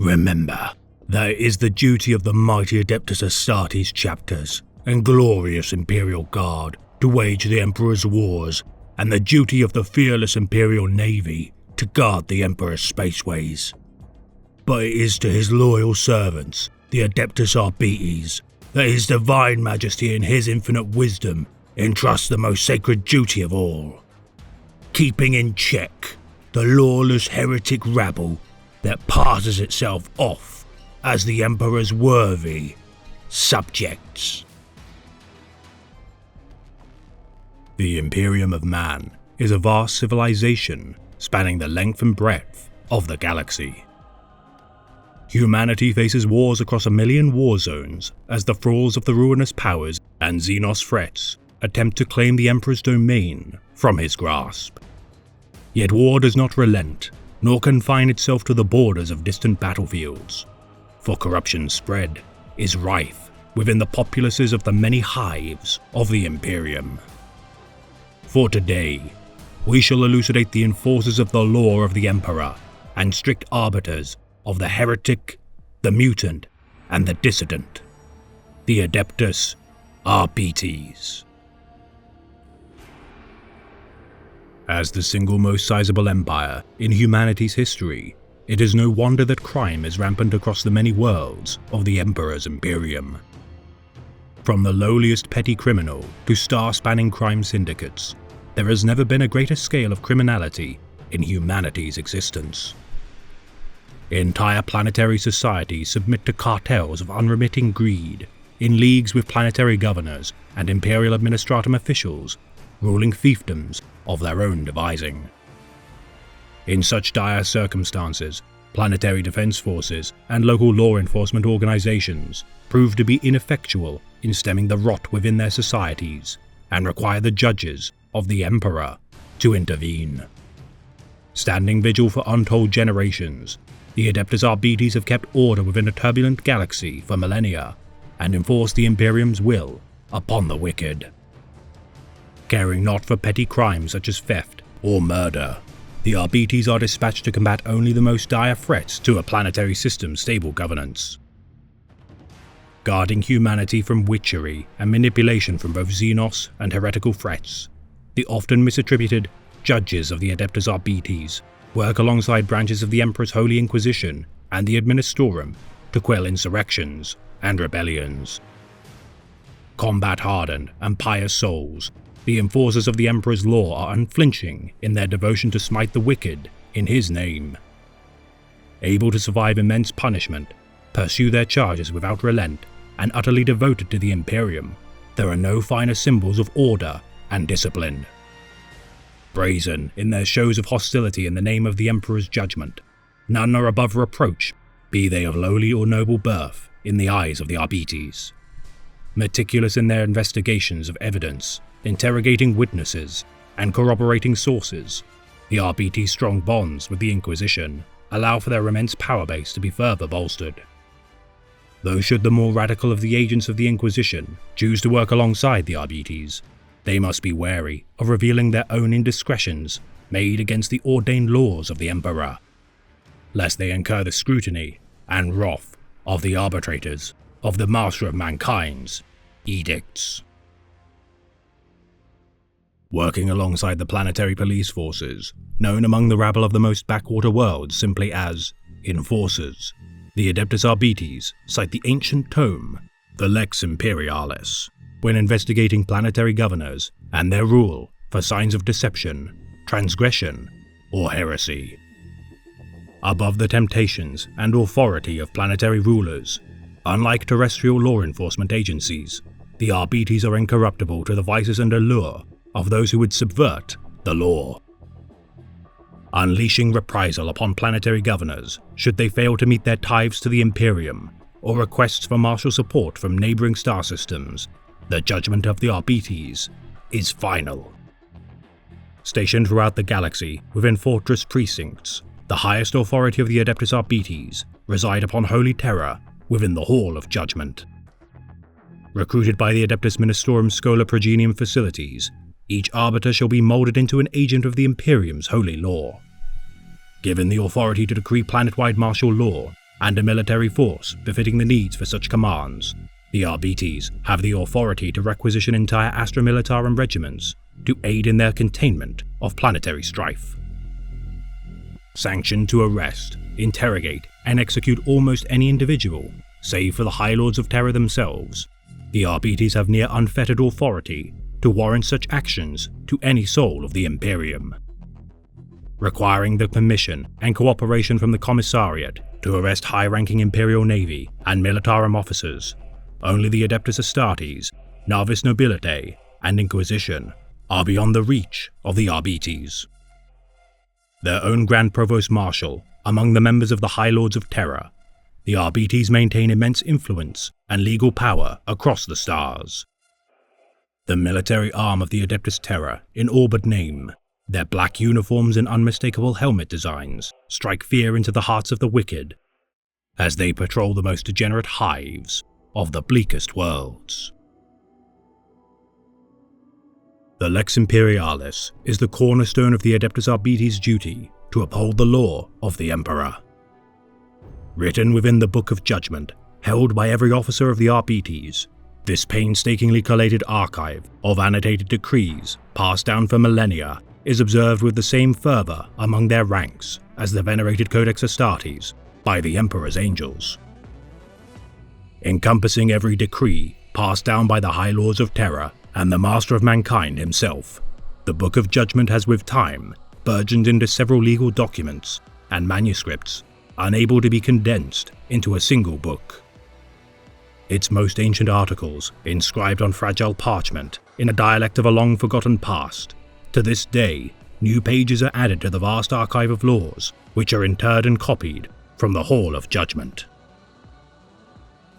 Remember, that it is the duty of the mighty Adeptus Astartes chapters and glorious Imperial Guard to wage the Emperor's wars, and the duty of the fearless Imperial Navy to guard the Emperor's spaceways. But it is to his loyal servants, the Adeptus Arbites, that his divine majesty and his infinite wisdom entrust the most sacred duty of all, keeping in check the lawless heretic rabble that passes itself off as the Emperor's worthy subjects. The Imperium of Man is a vast civilization spanning the length and breadth of the galaxy. Humanity faces wars across 1,000,000 war zones as the thralls of the ruinous powers and Xenos threats attempt to claim the Emperor's domain from his grasp. Yet war does not relent, nor confine itself to the borders of distant battlefields, for corruption's spread is rife within the populaces of the many hives of the Imperium. For today, we shall elucidate the enforcers of the law of the Emperor and strict arbiters of the heretic, the mutant, and the dissident, the Adeptus Arbites. As the single most sizable empire in humanity's history, it is no wonder that crime is rampant across the many worlds of the Emperor's Imperium. From the lowliest petty criminal to star-spanning crime syndicates, there has never been a greater scale of criminality in humanity's existence. Entire planetary societies submit to cartels of unremitting greed, in leagues with planetary governors and imperial administratum officials, ruling fiefdoms of their own devising. In such dire circumstances, planetary defense forces and local law enforcement organizations prove to be ineffectual in stemming the rot within their societies and require the judges of the Emperor to intervene. Standing vigil for untold generations, the Adeptus Arbites have kept order within a turbulent galaxy for millennia and enforced the Imperium's will upon the wicked. Caring not for petty crimes such as theft or murder, the Arbites are dispatched to combat only the most dire threats to a planetary system's stable governance. Guarding humanity from witchery and manipulation from both Xenos and heretical threats, the often misattributed judges of the Adeptus Arbites work alongside branches of the Emperor's Holy Inquisition and the Administorum to quell insurrections and rebellions. Combat-hardened and pious souls, the enforcers of the Emperor's law are unflinching in their devotion to smite the wicked in his name. Able to survive immense punishment, pursue their charges without relent, and utterly devoted to the Imperium, there are no finer symbols of order and discipline. Brazen in their shows of hostility in the name of the Emperor's judgment, none are above reproach, be they of lowly or noble birth, in the eyes of the Arbites. Meticulous in their investigations of evidence, interrogating witnesses, and corroborating sources, the Arbites' strong bonds with the Inquisition allow for their immense power base to be further bolstered. Though should the more radical of the agents of the Inquisition choose to work alongside the Arbites, they must be wary of revealing their own indiscretions made against the ordained laws of the Emperor, lest they incur the scrutiny and wrath of the arbitrators of the Master of Mankind's edicts. Working alongside the planetary police forces, known among the rabble of the most backwater worlds simply as Enforcers, the Adeptus Arbites cite the ancient tome, the Lex Imperialis, when investigating planetary governors and their rule for signs of deception, transgression, or heresy. Above the temptations and authority of planetary rulers, unlike terrestrial law enforcement agencies, the Arbites are incorruptible to the vices and allure of those who would subvert the law. Unleashing reprisal upon planetary governors should they fail to meet their tithes to the Imperium or requests for martial support from neighboring star systems, the judgment of the Arbites is final. Stationed throughout the galaxy within fortress precincts, the highest authority of the Adeptus Arbites reside upon Holy Terra within the Hall of Judgment. Recruited by the Adeptus Ministorum Schola Progenium facilities, each arbiter shall be molded into an agent of the Imperium's holy law. Given the authority to decree planet-wide martial law and a military force befitting the needs for such commands, the Arbites have the authority to requisition entire Astra Militarum regiments to aid in their containment of planetary strife. Sanctioned to arrest, interrogate, and execute almost any individual, save for the High Lords of Terra themselves, the Arbites have near unfettered authority to warrant such actions to any soul of the Imperium. Requiring the permission and cooperation from the Commissariat to arrest high-ranking Imperial Navy and Militarum officers, only the Adeptus Astartes, Navis Nobilitae, and Inquisition are beyond the reach of the Arbites. Their own Grand Provost Marshal among the members of the High Lords of Terra, the Arbites maintain immense influence and legal power across the stars. The military arm of the Adeptus Terra in all but name, their black uniforms and unmistakable helmet designs strike fear into the hearts of the wicked as they patrol the most degenerate hives of the bleakest worlds. The Lex Imperialis is the cornerstone of the Adeptus Arbites' duty to uphold the law of the Emperor. Written within the Book of Judgment, held by every officer of the Arbites, this painstakingly collated archive of annotated decrees passed down for millennia is observed with the same fervor among their ranks as the venerated Codex Astartes by the Emperor's angels. Encompassing every decree passed down by the High Lords of Terra and the Master of Mankind himself, the Book of Judgment has with time burgeoned into several legal documents and manuscripts unable to be condensed into a single book. Its most ancient articles, inscribed on fragile parchment in a dialect of a long-forgotten past, to this day, new pages are added to the vast archive of laws which are interred and copied from the Hall of Judgment.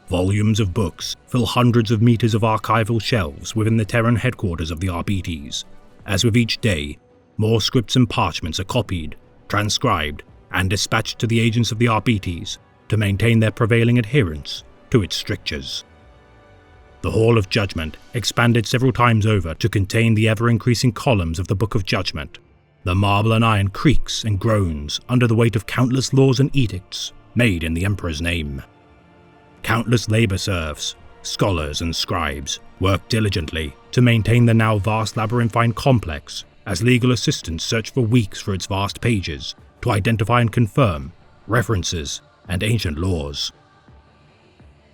Volumes of books fill hundreds of meters of archival shelves within the Terran headquarters of the Arbites, as with each day, more scripts and parchments are copied, transcribed, and dispatched to the agents of the Arbites to maintain their prevailing adherence to its strictures. The Hall of Judgment expanded several times over to contain the ever-increasing columns of the Book of Judgment. The marble and iron creaks and groans under the weight of countless laws and edicts made in the Emperor's name. Countless labor serfs, scholars and scribes work diligently to maintain the now vast labyrinthine complex as legal assistants search for weeks for its vast pages to identify and confirm references and ancient laws.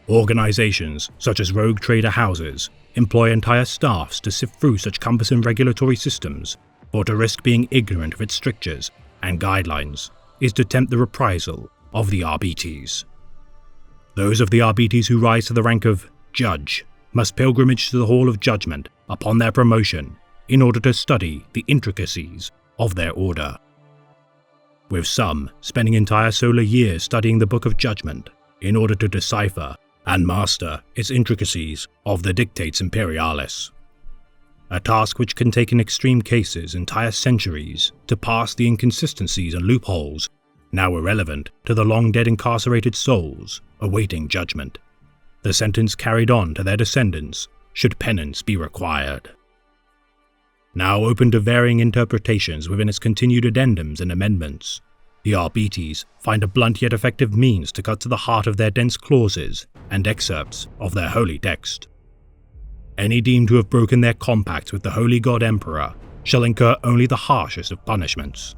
Organizations such as rogue trader houses employ entire staffs to sift through such cumbersome regulatory systems, or to risk being ignorant of its strictures and guidelines is to tempt the reprisal of the Arbites. Those of the Arbites who rise to the rank of Judge must pilgrimage to the Hall of Judgment upon their promotion in order to study the intricacies of their order, with some spending entire solar years studying the Book of Judgment in order to decipher and master its intricacies of the Dictates Imperialis, a task which can take in extreme cases entire centuries to pass the inconsistencies and loopholes now irrelevant to the long-dead incarcerated souls awaiting judgment, the sentence carried on to their descendants should penance be required. Now open to varying interpretations within its continued addendums and amendments, the Arbites find a blunt yet effective means to cut to the heart of their dense clauses and excerpts of their holy text. Any deemed to have broken their compact with the Holy God Emperor shall incur only the harshest of punishments.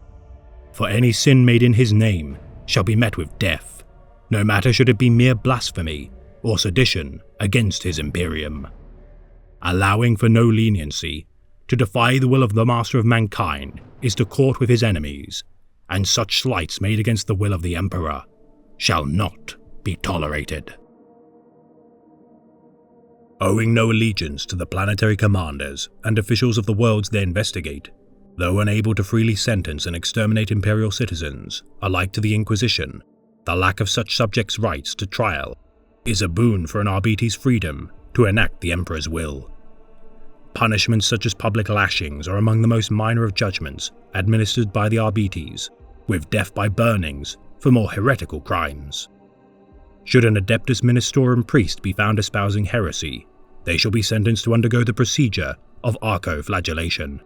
For any sin made in his name shall be met with death, no matter should it be mere blasphemy or sedition against his Imperium. Allowing for no leniency, to defy the will of the Master of Mankind is to court with his enemies, and such slights made against the will of the Emperor shall not be tolerated. Owing no allegiance to the planetary commanders and officials of the worlds they investigate, though unable to freely sentence and exterminate Imperial citizens, alike to the Inquisition, the lack of such subjects' rights to trial is a boon for an Arbites' freedom to enact the Emperor's will. Punishments such as public lashings are among the most minor of judgments administered by the Arbites, with death by burnings for more heretical crimes. Should an Adeptus Ministorum priest be found espousing heresy, they shall be sentenced to undergo the procedure of arco-flagellation.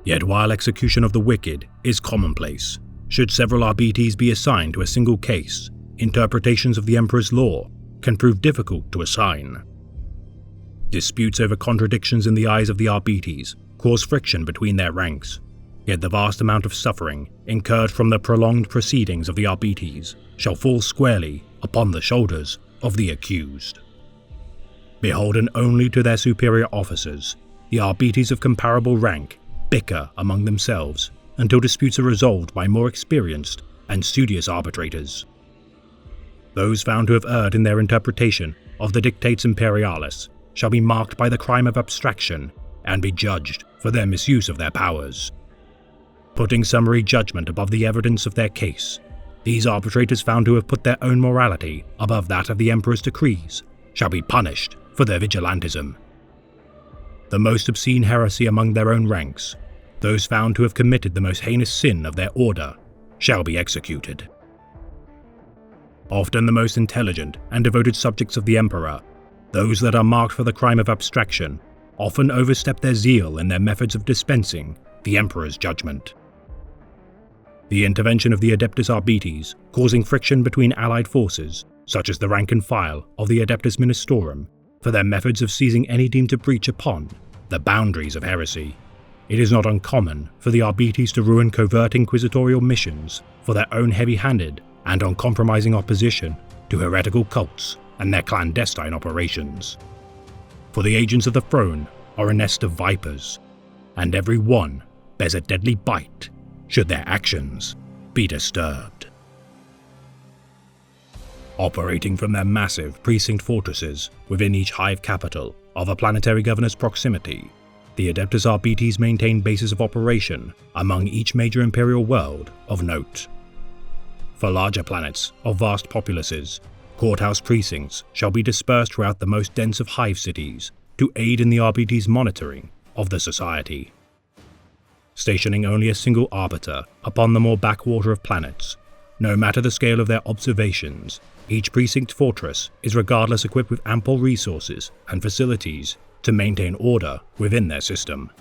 Yet while execution of the wicked is commonplace, should several Arbites be assigned to a single case, interpretations of the Emperor's law can prove difficult to assign. Disputes over contradictions in the eyes of the Arbites cause friction between their ranks, yet the vast amount of suffering incurred from the prolonged proceedings of the Arbites shall fall squarely upon the shoulders of the accused. Beholden only to their superior officers, the Arbites of comparable rank bicker among themselves until disputes are resolved by more experienced and studious arbitrators. Those found to have erred in their interpretation of the Dictates Imperialis shall be marked by the crime of abstraction and be judged for their misuse of their powers. Putting summary judgment above the evidence of their case, these arbitrators found to have put their own morality above that of the Emperor's decrees shall be punished for their vigilantism. The most obscene heresy among their own ranks, those found to have committed the most heinous sin of their order, shall be executed. Often the most intelligent and devoted subjects of the Emperor, those that are marked for the crime of abstraction, often overstep their zeal in their methods of dispensing the Emperor's judgment. The intervention of the Adeptus Arbites, causing friction between allied forces, such as the rank and file of the Adeptus Ministorum, for their methods of seizing any deemed to breach upon the boundaries of heresy. It is not uncommon for the Arbites to ruin covert inquisitorial missions for their own heavy-handed and uncompromising opposition to heretical cults and their clandestine operations. For the agents of the throne are a nest of vipers, and every one bears a deadly bite should their actions be disturbed. Operating from their massive precinct fortresses within each hive capital of a planetary governor's proximity, the Adeptus Arbites maintain bases of operation among each major imperial world of note. For larger planets of vast populaces, courthouse precincts shall be dispersed throughout the most dense of hive cities to aid in the Arbites' monitoring of the society. Stationing only a single arbiter upon the more backwater of planets, no matter the scale of their observations, each precinct fortress is regardless equipped with ample resources and facilities to maintain order within their system.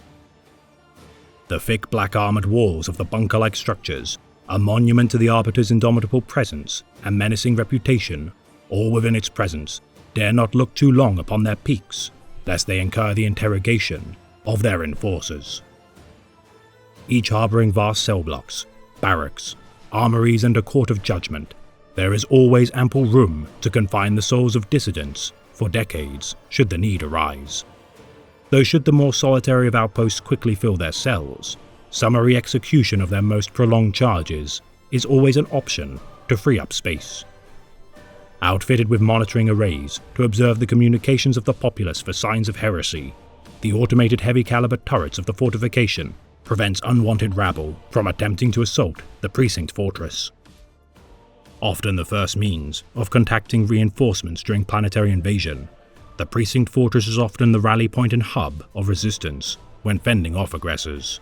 The thick black armored walls of the bunker-like structures, a monument to the Arbiter's indomitable presence and menacing reputation, all within its presence, dare not look too long upon their peaks, lest they incur the interrogation of their enforcers. Each harboring vast cell blocks, barracks, armories and a court of judgment, there is always ample room to confine the souls of dissidents for decades should the need arise. Though should the more solitary of outposts quickly fill their cells, summary execution of their most prolonged charges is always an option to free up space. Outfitted with monitoring arrays to observe the communications of the populace for signs of heresy, the automated heavy-caliber turrets of the fortification prevents unwanted rabble from attempting to assault the precinct fortress. Often the first means of contacting reinforcements during planetary invasion, the precinct fortress is often the rally point and hub of resistance when fending off aggressors.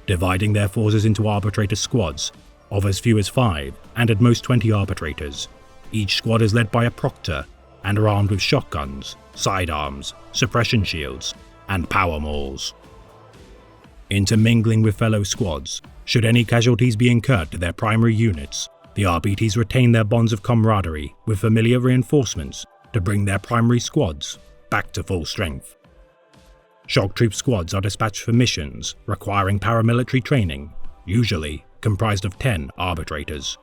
Dividing their forces into arbitrator squads of as few as 5 and at most 20 arbitrators, each squad is led by a proctor and are armed with shotguns, sidearms, suppression shields, and power mauls. Intermingling with fellow squads, should any casualties be incurred to their primary units, the Arbites retain their bonds of camaraderie with familiar reinforcements to bring their primary squads back to full strength. Shock troop squads are dispatched for missions requiring paramilitary training, usually comprised of 10 arbitrators.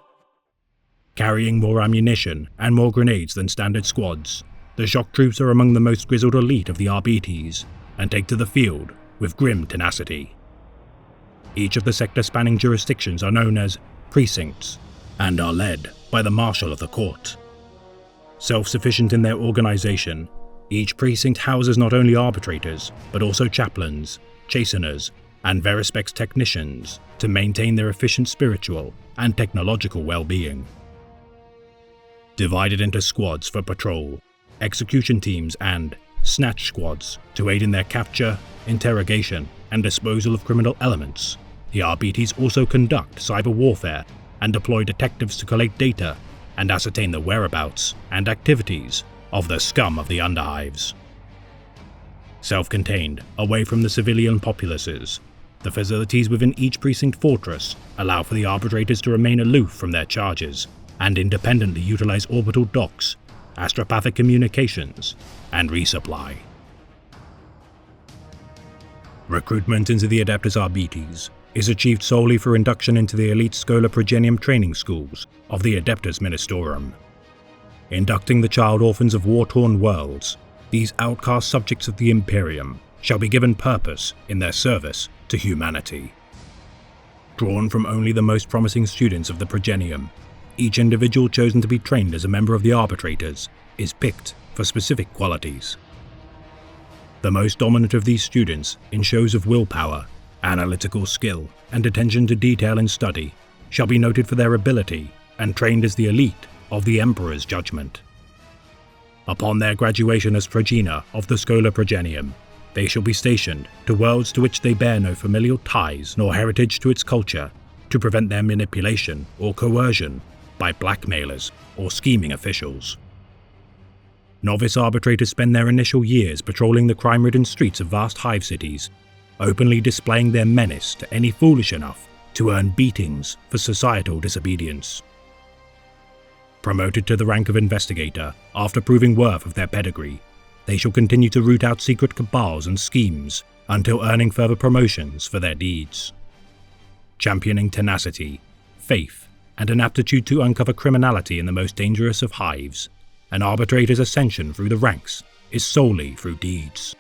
Carrying more ammunition and more grenades than standard squads, the shock troops are among the most grizzled elite of the Arbites and take to the field with grim tenacity. Each of the sector-spanning jurisdictions are known as precincts and are led by the Marshal of the Court. Self-sufficient in their organization, each precinct houses not only arbitrators, but also chaplains, chasteners, and Verispex technicians to maintain their efficient spiritual and technological well-being. Divided into squads for patrol, execution teams, and snatch squads to aid in their capture, interrogation, and disposal of criminal elements, the Arbites also conduct cyber warfare and deploy detectives to collate data and ascertain the whereabouts and activities of the scum of the underhives. Self-contained, away from the civilian populaces, the facilities within each precinct fortress allow for the arbitrators to remain aloof from their charges and independently utilize orbital docks, astropathic communications, and resupply. Recruitment into the Adeptus Arbites is achieved solely through induction into the elite Schola Progenium training schools of the Adeptus Ministorum. Inducting the child orphans of war-torn worlds, these outcast subjects of the Imperium shall be given purpose in their service to humanity. Drawn from only the most promising students of the Progenium, each individual chosen to be trained as a member of the Arbitrators is picked for specific qualities. The most dominant of these students in shows of willpower, analytical skill, and attention to detail in study shall be noted for their ability and trained as the elite of the Emperor's judgment. Upon their graduation as progena of the Schola Progenium, they shall be stationed to worlds to which they bear no familial ties nor heritage to its culture, to prevent their manipulation or coercion by blackmailers or scheming officials. Novice arbitrators spend their initial years patrolling the crime-ridden streets of vast hive cities, openly displaying their menace to any foolish enough to earn beatings for societal disobedience. Promoted to the rank of investigator after proving worth of their pedigree, they shall continue to root out secret cabals and schemes until earning further promotions for their deeds. Championing tenacity, faith, and an aptitude to uncover criminality in the most dangerous of hives, an arbitrator's ascension through the ranks is solely through deeds.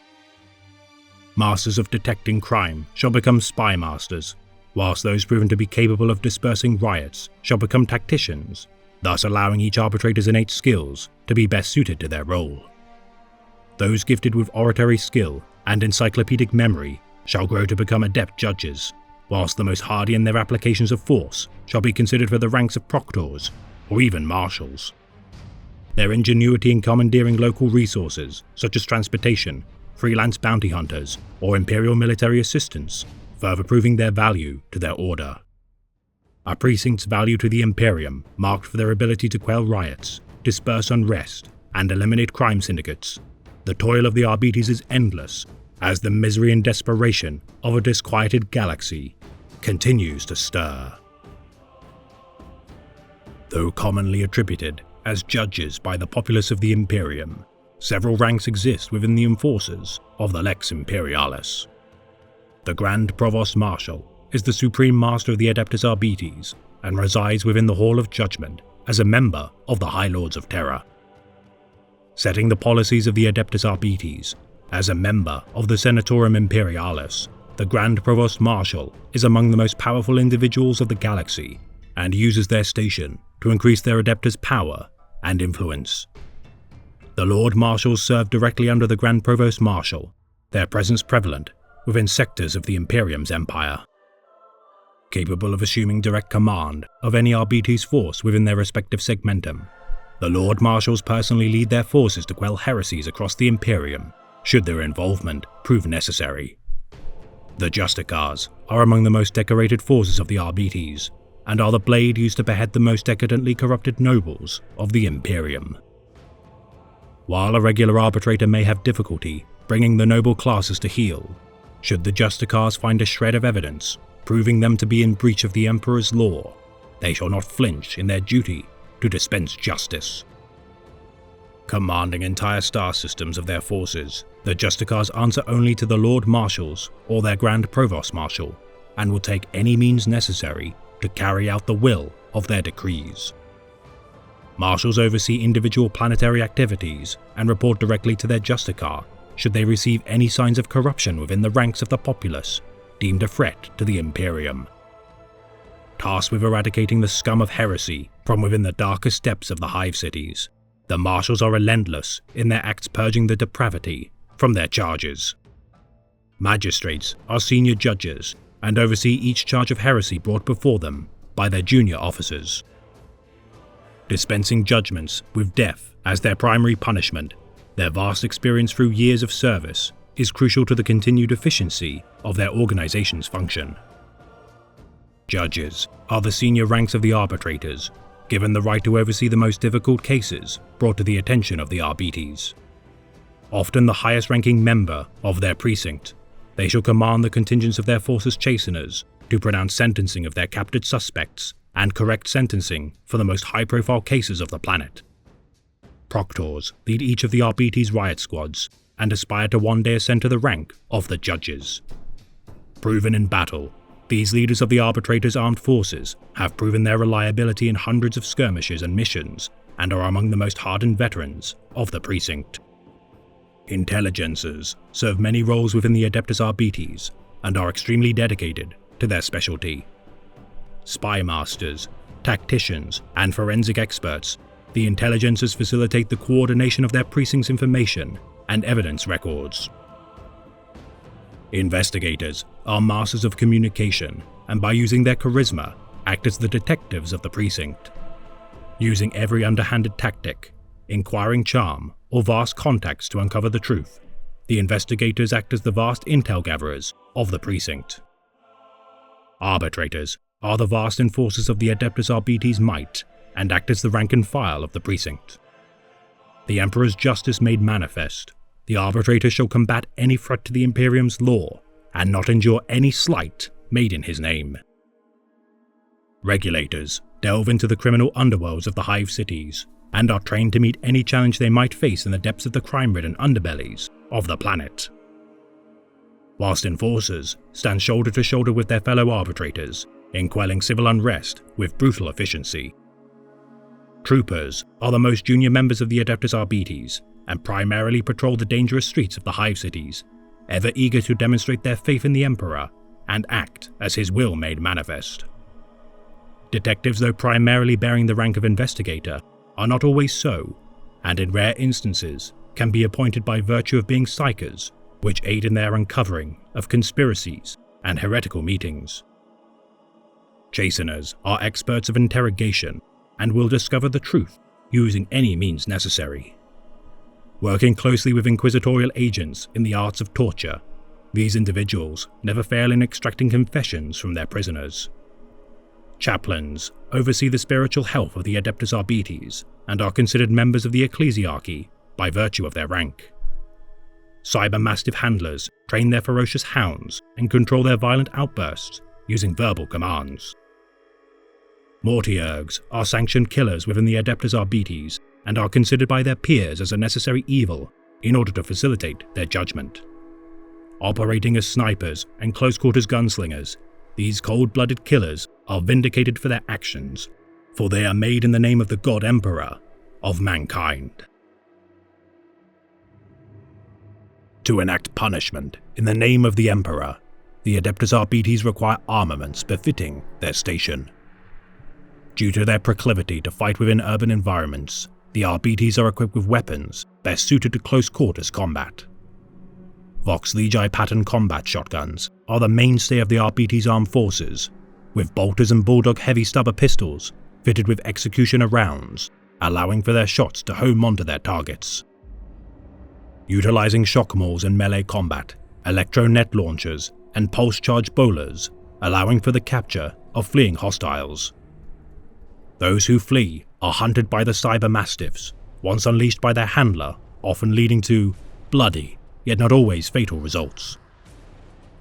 Masters of detecting crime shall become spy masters, whilst those proven to be capable of dispersing riots shall become tacticians, thus allowing each arbitrator's innate skills to be best suited to their role. Those gifted with oratory skill and encyclopedic memory shall grow to become adept judges, whilst the most hardy in their applications of force shall be considered for the ranks of proctors or even marshals. Their ingenuity in commandeering local resources, such as transportation, freelance bounty hunters, or imperial military assistance, further proving their value to their order. A precinct's value to the Imperium, marked for their ability to quell riots, disperse unrest, and eliminate crime syndicates, the toil of the Arbites is endless, as the misery and desperation of a disquieted galaxy continues to stir. Though commonly attributed as judges by the populace of the Imperium, several ranks exist within the enforcers of the Lex Imperialis. The Grand Provost Marshal is the Supreme Master of the Adeptus Arbites and resides within the Hall of Judgment as a member of the High Lords of Terra. Setting the policies of the Adeptus Arbites, as a member of the Senatorum Imperialis, the Grand Provost Marshal is among the most powerful individuals of the galaxy and uses their station to increase their Adeptus' power and influence. The Lord Marshals serve directly under the Grand Provost Marshal, their presence prevalent within sectors of the Imperium's empire. Capable of assuming direct command of any Arbites force within their respective segmentum, the Lord Marshals personally lead their forces to quell heresies across the Imperium, should their involvement prove necessary. The Justicars are among the most decorated forces of the Arbites, and are the blade used to behead the most decadently corrupted nobles of the Imperium. While a regular arbitrator may have difficulty bringing the noble classes to heel, should the Justicars find a shred of evidence proving them to be in breach of the Emperor's law, they shall not flinch in their duty to dispense justice. Commanding entire star systems of their forces, the Justicars answer only to the Lord Marshals or their Grand Provost Marshal, and will take any means necessary to carry out the will of their decrees. Marshals oversee individual planetary activities and report directly to their Justicar should they receive any signs of corruption within the ranks of the populace deemed a threat to the Imperium. Tasked with eradicating the scum of heresy from within the darkest depths of the hive cities, the Marshals are relentless in their acts purging the depravity from their charges. Magistrates are senior judges and oversee each charge of heresy brought before them by their junior officers. Dispensing judgments with death as their primary punishment, their vast experience through years of service is crucial to the continued efficiency of their organization's function. Judges are the senior ranks of the arbitrators, given the right to oversee the most difficult cases brought to the attention of the Arbites. Often the highest-ranking member of their precinct, they shall command the contingents of their forces' chasteners to pronounce sentencing of their captured suspects and correct sentencing for the most high-profile cases of the planet. Proctors lead each of the Arbites riot squads and aspire to one day ascend to the rank of the judges. Proven in battle, these leaders of the Arbitrator's armed forces have proven their reliability in hundreds of skirmishes and missions and are among the most hardened veterans of the precinct. Intelligencers serve many roles within the Adeptus Arbites and are extremely dedicated to their specialty. Spy masters, tacticians, and forensic experts, the Intelligencers facilitate the coordination of their precinct's information and evidence records. Investigators are masters of communication and by using their charisma act as the detectives of the precinct. Using every underhanded tactic, inquiring charm, or vast contacts to uncover the truth, the investigators act as the vast intel gatherers of the precinct. Arbitrators are the vast enforcers of the Adeptus Arbites' might and act as the rank and file of the precinct. The Emperor's justice made manifest, the Arbitrator shall combat any threat to the Imperium's law and not endure any slight made in his name. Regulators delve into the criminal underworlds of the Hive cities and are trained to meet any challenge they might face in the depths of the crime-ridden underbellies of the planet. Whilst enforcers stand shoulder to shoulder with their fellow arbitrators in quelling civil unrest with brutal efficiency. Troopers are the most junior members of the Adeptus Arbites and primarily patrol the dangerous streets of the Hive cities, ever eager to demonstrate their faith in the Emperor and act as his will made manifest. Detectives, though primarily bearing the rank of investigator, are not always so, and in rare instances can be appointed by virtue of being psychers, which aid in their uncovering of conspiracies and heretical meetings. Chasteners are experts of interrogation and will discover the truth using any means necessary. Working closely with inquisitorial agents in the arts of torture, these individuals never fail in extracting confessions from their prisoners. Chaplains oversee the spiritual health of the Adeptus Arbites and are considered members of the ecclesiarchy by virtue of their rank. Cybermastiff handlers train their ferocious hounds and control their violent outbursts using verbal commands. Mortiurgs are sanctioned killers within the Adeptus Arbites and are considered by their peers as a necessary evil in order to facilitate their judgment. Operating as snipers and close-quarters gunslingers, these cold-blooded killers are vindicated for their actions, for they are made in the name of the God Emperor of mankind. To enact punishment in the name of the Emperor, the Adeptus Arbites require armaments befitting their station. Due to their proclivity to fight within urban environments, the Arbites are equipped with weapons best suited to close-quarters combat. Vox Legii pattern combat shotguns are the mainstay of the Arbites' armed forces, with bolters and bulldog heavy stubber pistols fitted with executioner rounds, allowing for their shots to home onto their targets. Utilizing shock mauls in melee combat, electro-net launchers, and pulse-charge bowlers, allowing for the capture of fleeing hostiles. Those who flee are hunted by the cybermastiffs, once unleashed by their handler, often leading to bloody, yet not always fatal results.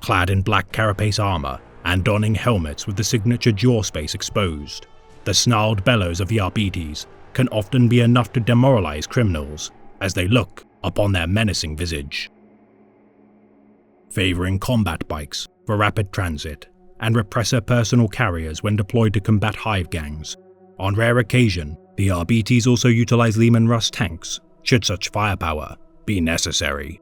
Clad in black carapace armor and donning helmets with the signature jaw space exposed, the snarled bellows of the Arbites can often be enough to demoralize criminals as they look upon their menacing visage. Favoring combat bikes for rapid transit and repressor personal carriers when deployed to combat hive gangs, on rare occasion, the Arbites also utilize Leman Russ tanks, should such firepower be necessary.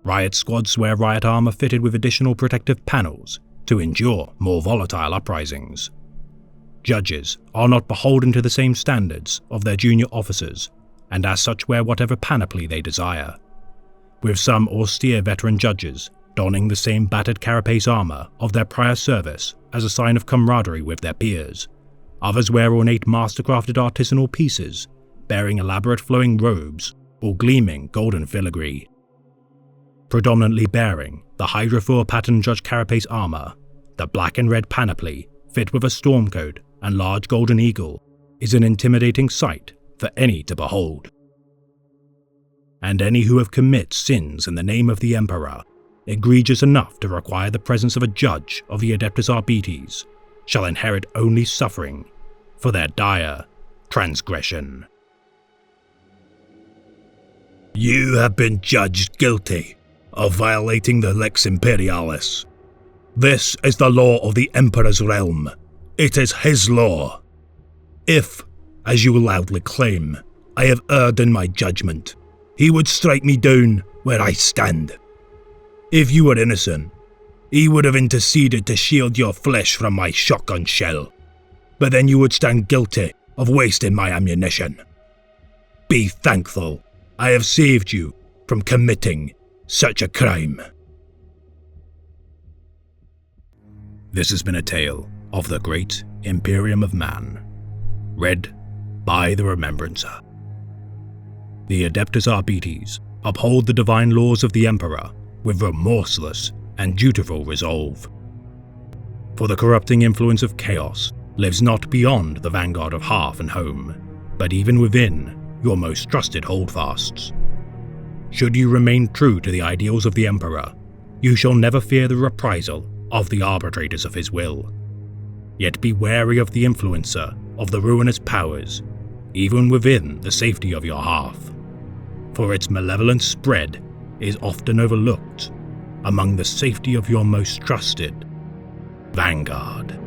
Riot squads wear riot armor fitted with additional protective panels to endure more volatile uprisings. Judges are not beholden to the same standards of their junior officers, and as such wear whatever panoply they desire, with some austere veteran judges donning the same battered carapace armor of their prior service as a sign of camaraderie with their peers. Others wear ornate mastercrafted artisanal pieces, bearing elaborate flowing robes or gleaming golden filigree. Predominantly bearing the Hydrophore pattern judge carapace armor, the black and red panoply, fit with a stormcoat and large golden eagle, is an intimidating sight for any to behold. And any who have commit sins in the name of the Emperor, egregious enough to require the presence of a judge of the Adeptus Arbites, shall inherit only suffering for their dire transgression. You have been judged guilty of violating the Lex Imperialis. This is the law of the Emperor's realm. It is his law. If, as you loudly claim, I have erred in my judgment, he would strike me down where I stand. If you were innocent, he would have interceded to shield your flesh from my shotgun shell. But then you would stand guilty of wasting my ammunition. Be thankful I have saved you from committing such a crime. This has been a tale of the Great Imperium of Man, read by the Remembrancer. The Adeptus Arbites uphold the divine laws of the Emperor with remorseless and dutiful resolve. For the corrupting influence of chaos lives not beyond the vanguard of hearth and home, but even within your most trusted holdfasts. Should you remain true to the ideals of the Emperor, you shall never fear the reprisal of the arbitrators of his will. Yet be wary of the influencer of the ruinous powers, even within the safety of your hearth, for its malevolent spread is often overlooked among the safety of your most trusted vanguard.